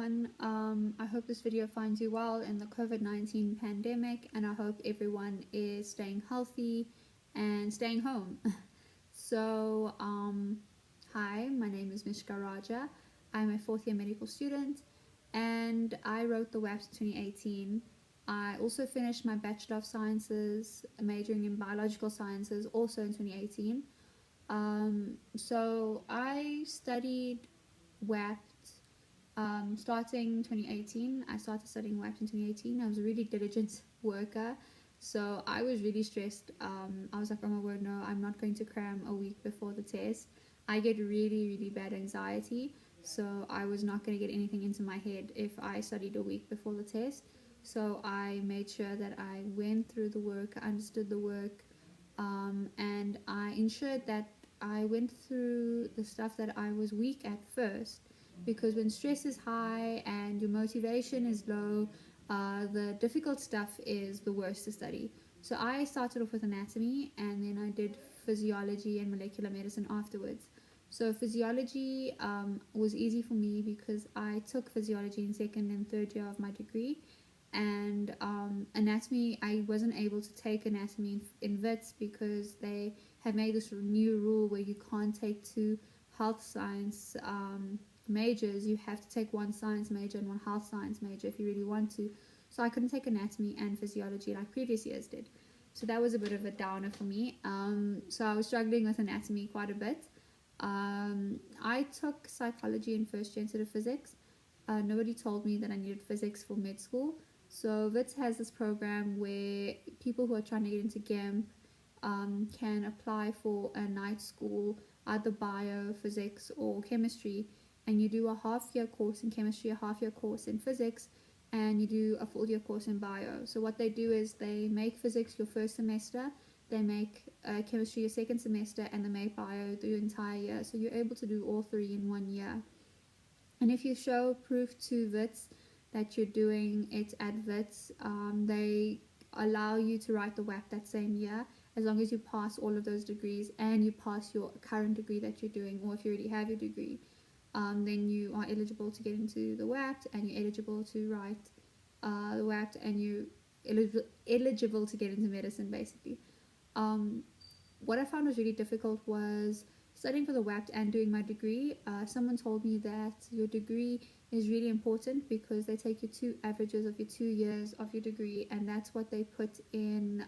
everyone. I hope this video finds you well in the COVID-19 pandemic, and I hope everyone is staying healthy and staying home. So, hi, my name is Michska. I'm a fourth year medical student, and I wrote the WAPT 2018. I also finished my Bachelor of Sciences, majoring in Biological Sciences, also in 2018. So I studied WAPT starting 2018. I started studying WAPT in 2018. I was a really diligent worker, so I was really stressed. I was like, oh my word, no, I'm not going to cram a week before the test. I get really bad anxiety, so I was not going to get anything into my head if I studied a week before the test. So I made sure that I went through the work, understood the work, and I ensured that I went through the stuff that I was weak at first, because when stress is high and your motivation is low, the difficult stuff is the worst to study. So I started off with anatomy, and then I did physiology and molecular medicine afterwards. So physiology was easy for me because I took physiology in second and third year of my degree, and anatomy, I wasn't able to take anatomy in Wits because they have made this new rule where you can't take two health science majors. You have to take one science major and one health science major if you really want to. So I couldn't take anatomy and physiology like previous years did. So that was a bit of a downer for me. So I was struggling with anatomy quite a bit. I took psychology in first year instead of physics. Nobody told me that I needed physics for med school. So Wits has this program where people who are trying to get into GEMP can apply for a night school, either bio, physics, or chemistry, and you do a half-year course in chemistry, a half-year course in physics, and you do a full-year course in bio. So what they do is they make physics your first semester, they make chemistry your second semester, and they make bio the entire year. So you're able to do all three in 1 year. And if you show proof to Wits that you're doing it at Wits, they allow you to write the WAPT that same year, as long as you pass all of those degrees and you pass your current degree that you're doing, or if you already have your degree, then you are eligible to get into the WAPT, and you're eligible to write the WAPT, and you're eligible to get into medicine, basically. What I found was really difficult was studying for the WAPT and doing my degree. Someone told me that your degree is really important because they take your two averages of your 2 years of your degree, and that's what they put in.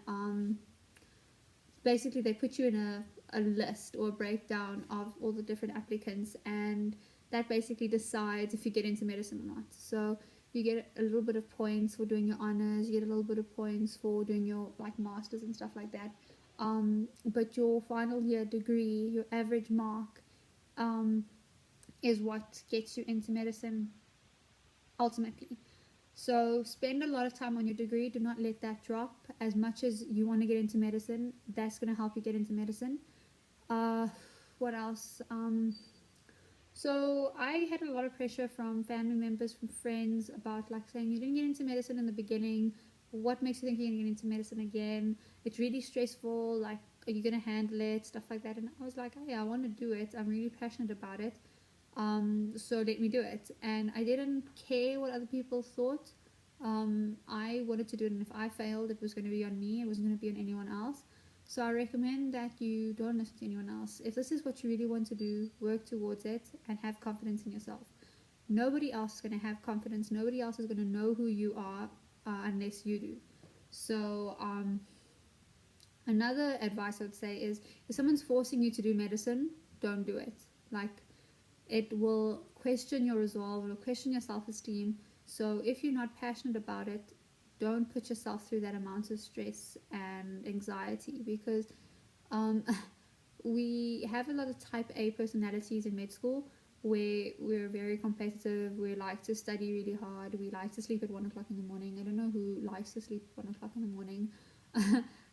Basically, they put you in a list or a breakdown of all the different applicants, and that basically decides if you get into medicine or not. So you get a little bit of points for doing your honors, you get a little bit of points for doing your like masters and stuff like that. But your final year degree, your average mark, is what gets you into medicine ultimately. So spend a lot of time on your degree. Do not let that drop. As much as you want to get into medicine, that's going to help you get into medicine. What else? So I had a lot of pressure from family members, from friends, about like saying you didn't get into medicine in the beginning. What makes you think you're going to get into medicine again? It's really stressful. Like, are you going to handle it? Stuff like that. And I was like, oh yeah, I want to do it. I'm really passionate about it. So let me do it. And I didn't care what other people thought. I wanted to do it, and if I failed, it was going to be on me. It wasn't going to be on anyone else. So I recommend that you don't listen to anyone else. If this is what you really want to do, work towards it and have confidence in yourself. Nobody else is going to have confidence. Nobody else is going to know who you are unless you do. So another advice I would say is, if someone's forcing you to do medicine, don't do it. Like, it will question your resolve, it will question your self-esteem. So if you're not passionate about it, don't put yourself through that amount of stress and anxiety, because we have a lot of type A personalities in med school where we're very competitive, we like to study really hard, we like to sleep at 1 o'clock in the morning. I don't know who likes to sleep at 1 o'clock in the morning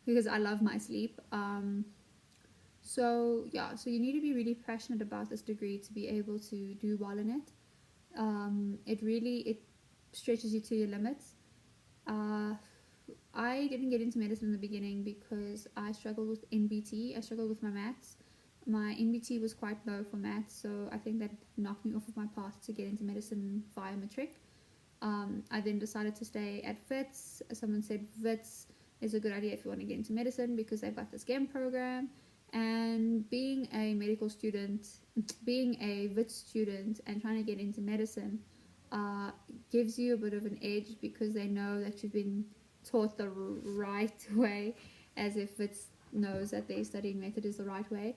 because I love my sleep. So yeah, so you need to be really passionate about this degree to be able to do well in it. It stretches you to your limits. I didn't get into medicine in the beginning because I struggled with NBT. I struggled with my maths. My NBT was quite low for maths, so I think that knocked me off of my path to get into medicine via matric. I then decided to stay at Wits. Someone said Wits is a good idea if you want to get into medicine because they've got this GEMP program. And being a medical student, being a Wits student, and trying to get into medicine gives you a bit of an edge because they know that you've been taught the right way, as if Wits knows that their studying method is the right way.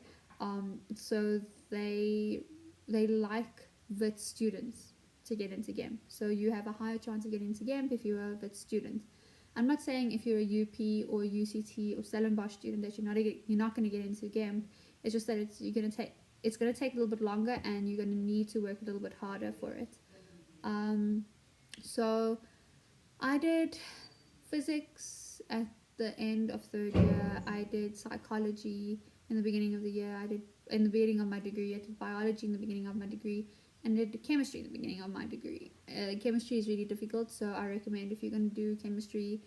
So they like Wits students to get into GEMP. So you have a higher chance of getting into GEMP if you're a Wits student. I'm not saying if you're a UP or UCT or Stellenbosch student that you're not going to get into GEMP. It's just that it's going to take a little bit longer and you're going to need to work a little bit harder for it. So I did physics at the end of third year. I did psychology in the beginning of the year. In the beginning of my degree. I did biology in the beginning of my degree, and did chemistry in the beginning of my degree. Chemistry is really difficult, so I recommend if you're going to do chemistry,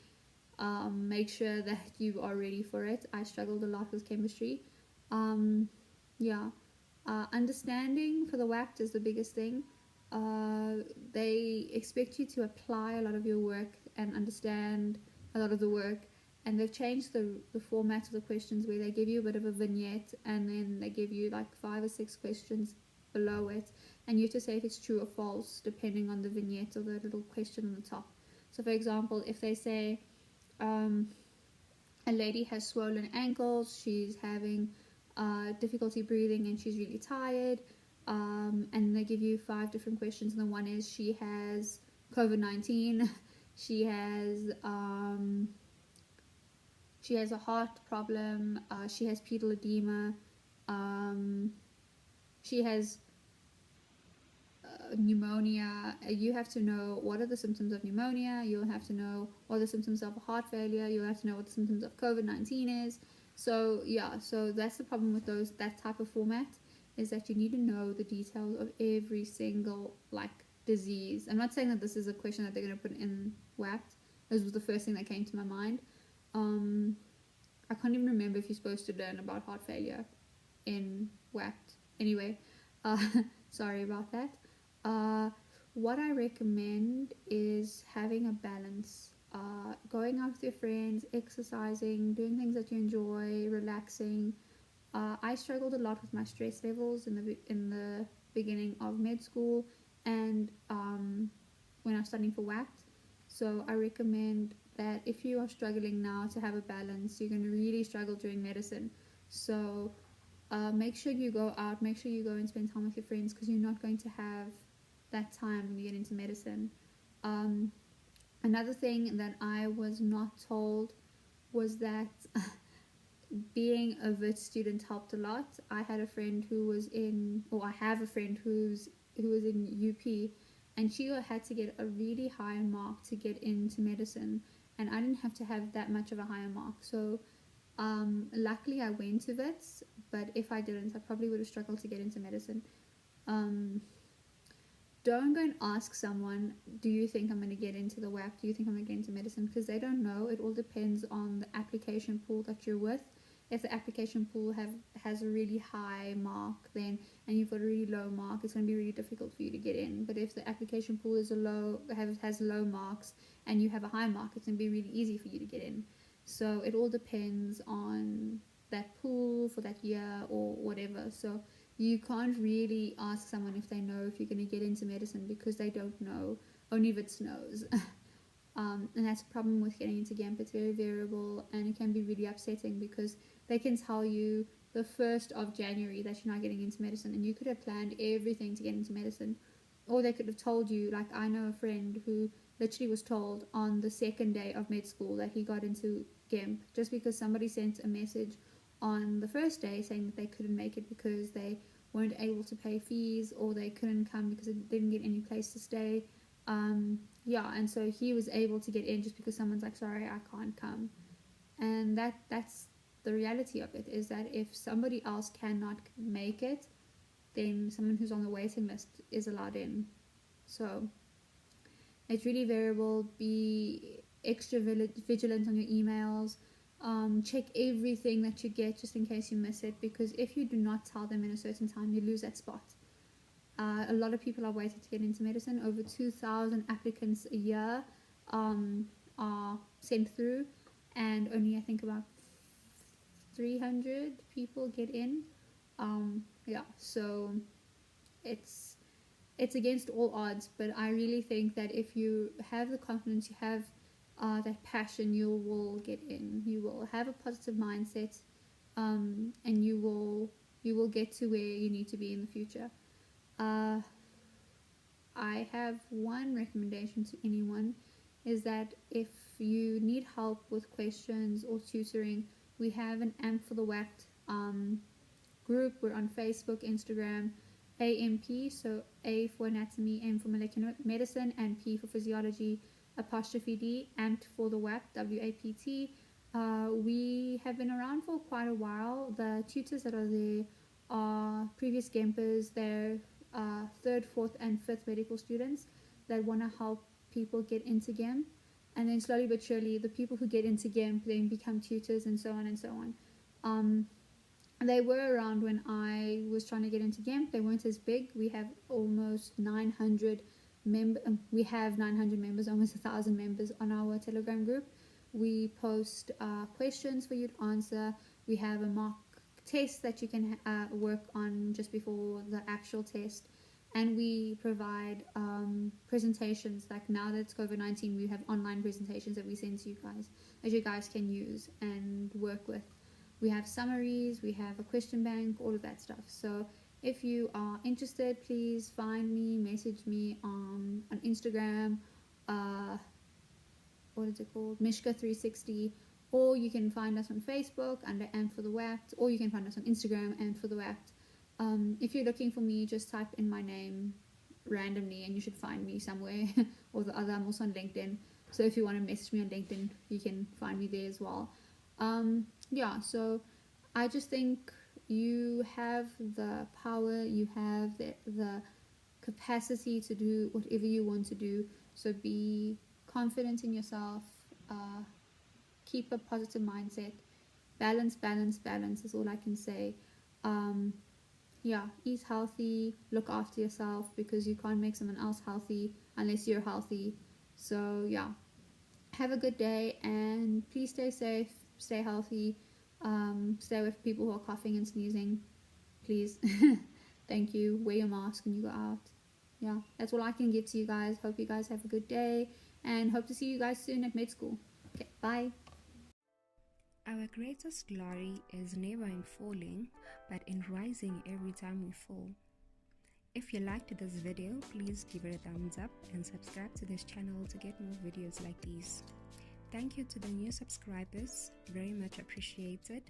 make sure that you are ready for it. I struggled a lot with chemistry. Understanding for the WAPT is the biggest thing. They expect you to apply a lot of your work and understand a lot of the work, and they've changed the format of the questions where they give you a bit of a vignette and then they give you like 5 or 6 questions below it, and you have to say if it's true or false depending on the vignette or the little question on the top. So for example, if they say a lady has swollen ankles, she's having difficulty breathing and she's really tired, and they give you 5 different questions, and the one is she has COVID-19, she has a heart problem, she has pedal edema, she has pneumonia. You have to know what are the symptoms of pneumonia. You'll have to know what are the symptoms of heart failure. You'll have to know what the symptoms of COVID-19 is. So that's the problem with that type of format, is that you need to know the details of every single disease. I'm not saying that this is a question that they're going to put in WAPT. This was the first thing that came to my mind. I can't even remember if you're supposed to learn about heart failure in WAPT. Anyway, sorry about that. What I recommend is having a balance. Going out with your friends, exercising, doing things that you enjoy, relaxing. I struggled a lot with my stress levels in the beginning of med school and when I was studying for WAPT. So I recommend that if you are struggling now to have a balance, you're going to really struggle during medicine. So make sure you go out, make sure you go and spend time with your friends, because you're not going to have that time when you get into medicine. Another thing that I was not told was that being a Wits student helped a lot. I had a friend I have a friend who was in UP, and she had to get a really high mark to get into medicine, and I didn't have to have that much of a higher mark. So luckily I went to Wits, but if I didn't, I probably would have struggled to get into medicine. Don't go and ask someone, do you think I'm going to get into the WAP? Do you think I'm going to get into medicine? Because they don't know. It all depends on the application pool that you're with. If the application pool has a really high mark, and you've got a really low mark, it's going to be really difficult for you to get in. But if the application pool has low marks and you have a high mark, it's going to be really easy for you to get in. So it all depends on that pool for that year or whatever. So you can't really ask someone if they know if you're going to get into medicine, because they don't know. Only Wits knows. And that's a problem with getting into GEMP. It's very variable, and it can be really upsetting because they can tell you the 1st of January that you're not getting into medicine, and you could have planned everything to get into medicine. Or they could have told you, like I know a friend who literally was told on the 2nd day of med school that he got into GEMP, just because somebody sent a message on the 1st day saying that they couldn't make it because they weren't able to pay fees, or they couldn't come because they didn't get any place to stay. And so he was able to get in just because someone's like, sorry, I can't come. And that's the reality of it, is that if somebody else cannot make it, then someone who's on the waiting list is allowed in. So it's really variable. Be extra vigilant on your emails. Check everything that you get just in case you miss it, because if you do not tell them in a certain time, you lose that spot. A lot of people are waiting to get into medicine. Over 2,000 applicants a year are sent through, and only I think about 300 people get in. Yeah, so it's against all odds, but I really think that if you have the confidence, you have that passion, you will get in. You will have a positive mindset, and you will get to where you need to be in the future. I have one recommendation to anyone, is that if you need help with questions or tutoring, we have an AMP for the WAPT group. We're on Facebook, Instagram, AMP, so A for anatomy, M for molecular medicine, and P for physiology, apostrophe D, AMP for the WAPT, WAPT. We have been around for quite a while. The tutors that are there are previous GEMPers. They're third, fourth, and fifth medical students that want to help people get into GEMP. And then slowly but surely, the people who get into GEMP then become tutors, and so on and so on. They were around when I was trying to get into GEMP. They weren't as big. We have almost 900 we have 900 members, almost 1,000 members on our Telegram group. We post questions for you to answer. We have a mock test that you can work on just before the actual test. And we provide presentations. Like now that it's COVID-19, we have online presentations that we send to you guys that you guys can use and work with. We have summaries, we have a question bank, all of that stuff. So if you are interested, please find me, message me on Instagram, what is it called, Michska360, or you can find us on Facebook under AMP for the WAPT, or you can find us on Instagram, AMP for the WAPT. If you're looking for me, just type in my name randomly and you should find me somewhere. Or the other, I'm also on LinkedIn, so if you want to message me on LinkedIn, you can find me there as well. Yeah, so I just think you have the power, you have the capacity to do whatever you want to do. So be confident in yourself, keep a positive mindset, balance is all I can say. Yeah, eat healthy, look after yourself, because you can't make someone else healthy unless you're healthy. So yeah, have a good day, and please stay safe, stay healthy, stay away from people who are coughing and sneezing, please. Thank you. Wear your mask when you go out. Yeah, that's all I can give to you guys. Hope you guys have a good day, and hope to see you guys soon at med school. Okay, bye. Our greatest glory is never in falling, but in rising every time we fall. If you liked this video, please give it a thumbs up and subscribe to this channel to get more videos like these. Thank you to the new subscribers, very much appreciated.